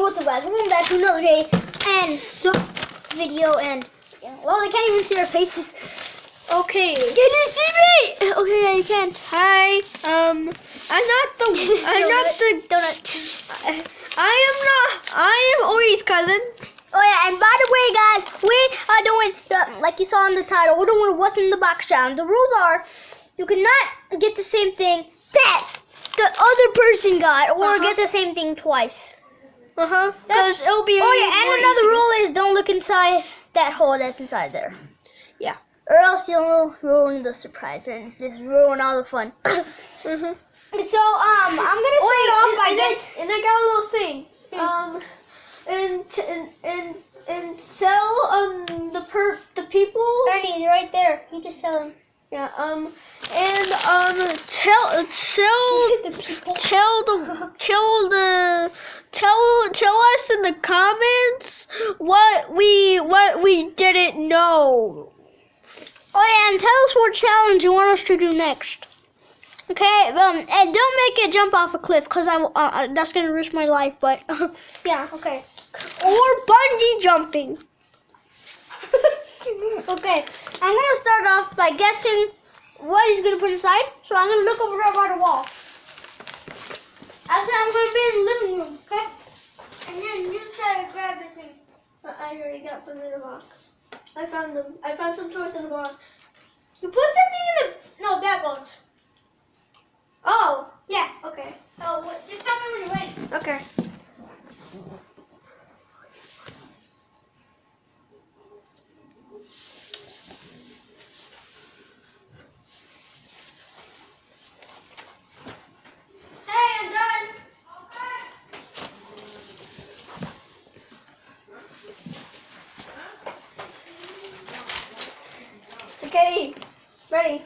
what's up, guys? Welcome back to another day and video. And well, I can't even see our faces. Okay. Can you see me? Okay, yeah, you can. Hi. I'm not the. Donut. I am Ori's cousin. Oh yeah, and by the way, guys, we are doing like you saw in the title. We're doing what's in the box challenge. The rules are you cannot get the same thing that the other person got, or get the same thing twice. Because it'll be. Oh yeah, and another rule is don't look inside that hole that's inside there. Yeah. Or else you'll ruin the surprise and just ruin all the fun. So I'm gonna start off by this. And I got a little thing. And tell the people. Ernie, they're right there. You just tell them. Yeah. Tell us in the comments what we didn't know. Oh yeah, and tell us what challenge you want us to do next. Okay, and don't make it jump off a cliff, cause that's gonna risk my life. But yeah, okay. Or bungee jumping. Okay, I'm gonna start off by guessing what he's gonna put inside. So I'm gonna look over there by the wall. Actually, I'm gonna be in the living room, okay? And then you try to grab the thing. I already got them in the box. I found them. I found some toys in the box. You put something in that box. Oh, Yeah. okay. Oh, just tell me when you're ready. Okay. Hey, I'm done. Okay. Ready.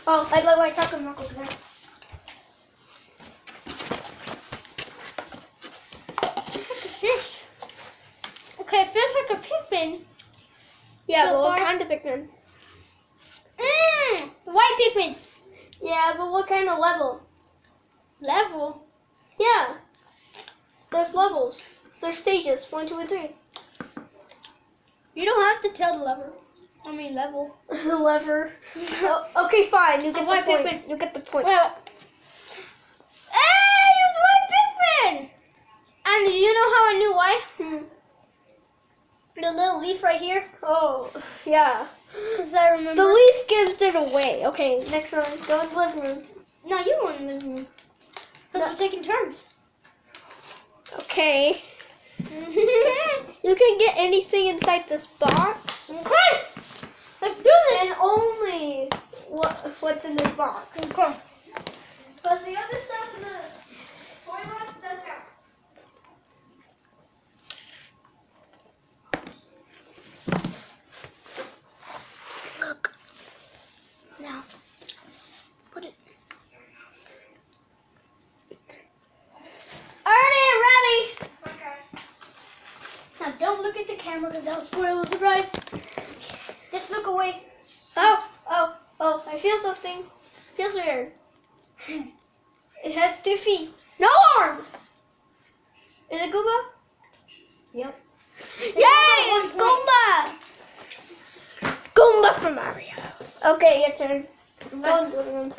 Oh, I'd like white chocolate milk over there. Okay, it feels like a Pikmin. Yeah, So but what far? kind of Pikmin? White Pikmin. Yeah, but what kind of level? Level. Yeah. There's levels. There's stages. 1, 2, and 3. You don't have to tell the level. Lever. Oh, okay, fine. You get White the point. Pikmin. You get the point. Well, hey, it's White Pikmin. And do you know how I knew why? The little leaf right here. Oh, yeah. Because I remember. The leaf gives it away. Okay, next one. Go in the living room. No, you were in the living room. No. We're taking turns. Okay. You can get anything inside this box. Okay. Let's do this. And only what's in this box. Okay. Because the other stuff in the toy box doesn't count. Look. Now, put it. Ernie, ready? Okay. Now, don't look at the camera because that'll spoil the surprise. Just look away. Oh, I feel something. Feels weird. It has 2 feet. No arms. Is it Goomba? Yep. Yay! Goomba! Goomba from Mario. Okay, your turn. Go in the living room.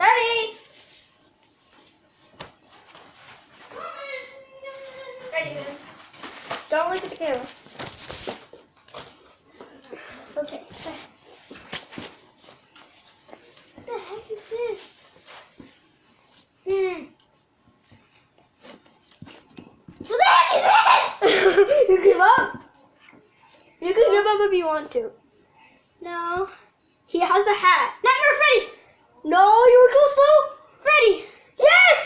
Ready? Ready, man. Don't look at the camera. Okay. What the heck is this? What the heck is this? You give up? You can give up if you want to. No. He has a hat. Nightmare Freddy. No, you were too slow. Freddy. Yes!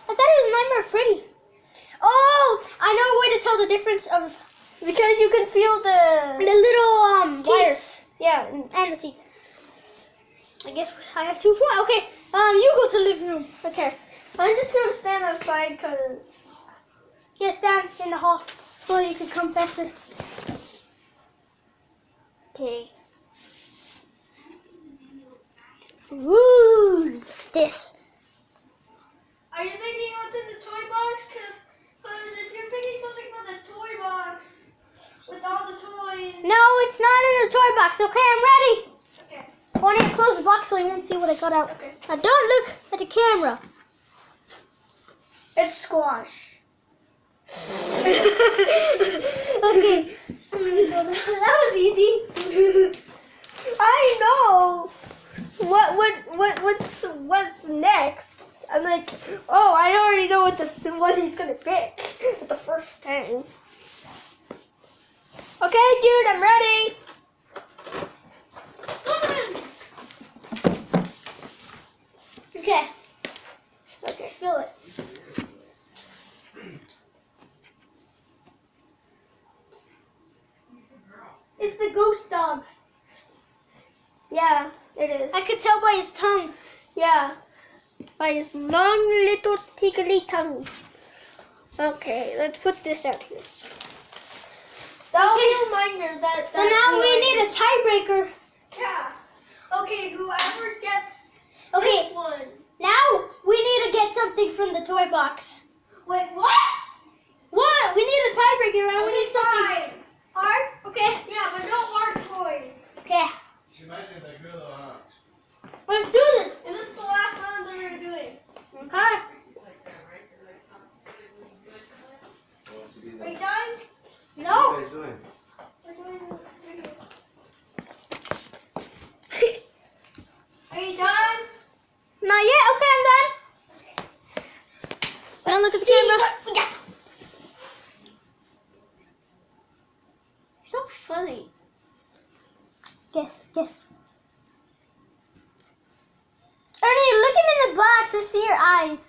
I thought it was Nightmare Freddy. Oh, I know a way to tell the difference of Because you can feel the little wires. yours. Yeah, and the teeth. I guess I have 2 points. Okay, you go to the living room. Okay. I'm just gonna stand outside because. Yeah, stand in the hall so you can come faster. Okay. Ooh, there's this. Are you thinking what's in the toy box? Because if you're picking something from the toy box with all the toys. No, it's not in the toy box. Okay, I'm ready. Okay. I want to close the box so you won't see what I got out. Okay. Now don't look at the camera. It's squash. Okay. That was easy. I know. What's next? I'm like, oh, I already know what he's gonna pick at the first time. Okay, dude, I'm ready. Okay. Okay. Feel it. It's the ghost dog. Yeah, it is. I could tell by his tongue. Yeah, by his long little tickly tongue. Okay, let's put this out here. That'll be a reminder that. So now we need a tiebreaker. Yeah. Okay, whoever gets Okay. this one. Now we need to get something from the toy box. Wait, what? What? We need a tiebreaker, and we need something Fine. hard. Okay. Yeah, but no hard toys. Okay. Let's do this. And this is the last round that we're doing. Okay. Are you done? No. We're doing video. Are you done? Not yet. Okay, I'm done. Don't look at the camera. What we got. You're so fuzzy. Guess. Ernie, looking in the box, I see your eyes.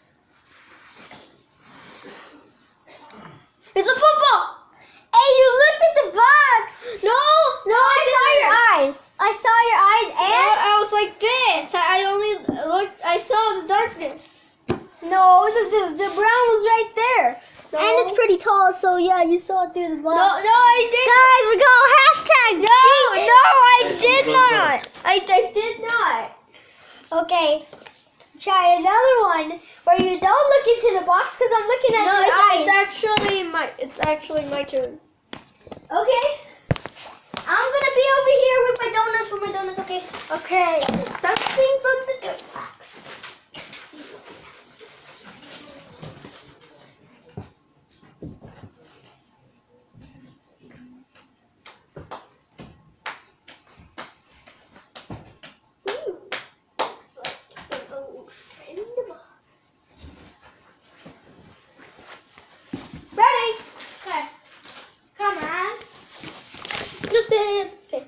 It's a football. Hey, you looked at the box. No, I saw your eyes. I saw your eyes, and I was like this. I only looked. I saw the darkness. no, the brown was right there. No. And it's pretty tall, so yeah, you saw it through the box. No, I didn't. Guys, we're going hashtag. No, I did not. I did not. Okay, try another one where you don't look into the box because I'm looking at your eyes. It's actually my turn. Okay. I'm gonna be over here with my donuts for my donuts, okay? Okay, something from the dirt box. Ooh, looks like an old friend of mine. Ready? Okay. Come on. Just this. Okay.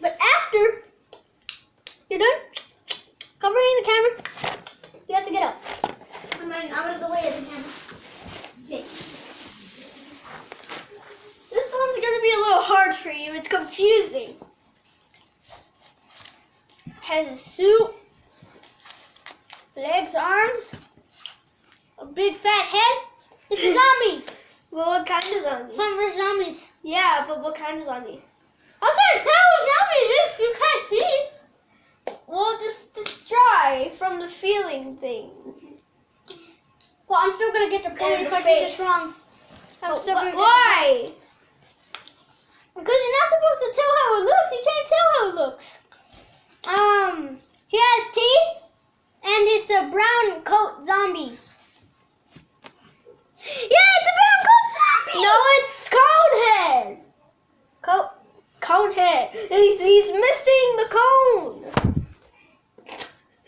But after you're done covering the camera, you have to get up. And then out of the way of the camera. Okay. This one's gonna be a little hard for you. It's confusing. Has a suit, legs, arms, A big fat head. It's a zombie. Well, what kind of zombie? Fun for zombies. Yeah, but what kind of zombie? I can't tell what zombie it is. You can't see. Well, just try from the feeling thing. Well, I'm still gonna get the point And if the I get this face. wrong. I'm still gonna get Why? Because you're not supposed to tell how it looks. You can't tell how it looks. He has teeth, and it's a brown coat zombie. Yeah, it's a brown coat zombie. No, it's Conehead. Conehead. And he's missing the cone.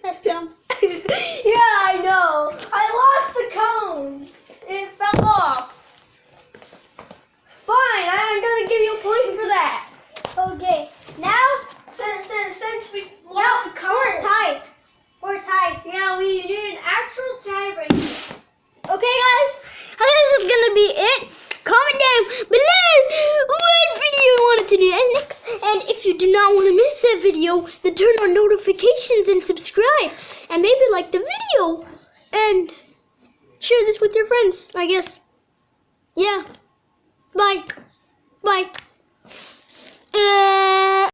That's dumb. Yeah, I know. I lost the cone. It fell off. Fine, I'm gonna give you a point for that. Okay, now Since we lost the cone. we're tied. We're tied. Yeah, we did an actual tiebreaker. Okay, guys, I think this is gonna be it. Comment down below what video you want to on to the next. And if you do not want to miss that video, then turn on notifications and subscribe. And maybe like the video. And share this with your friends, I guess. Yeah.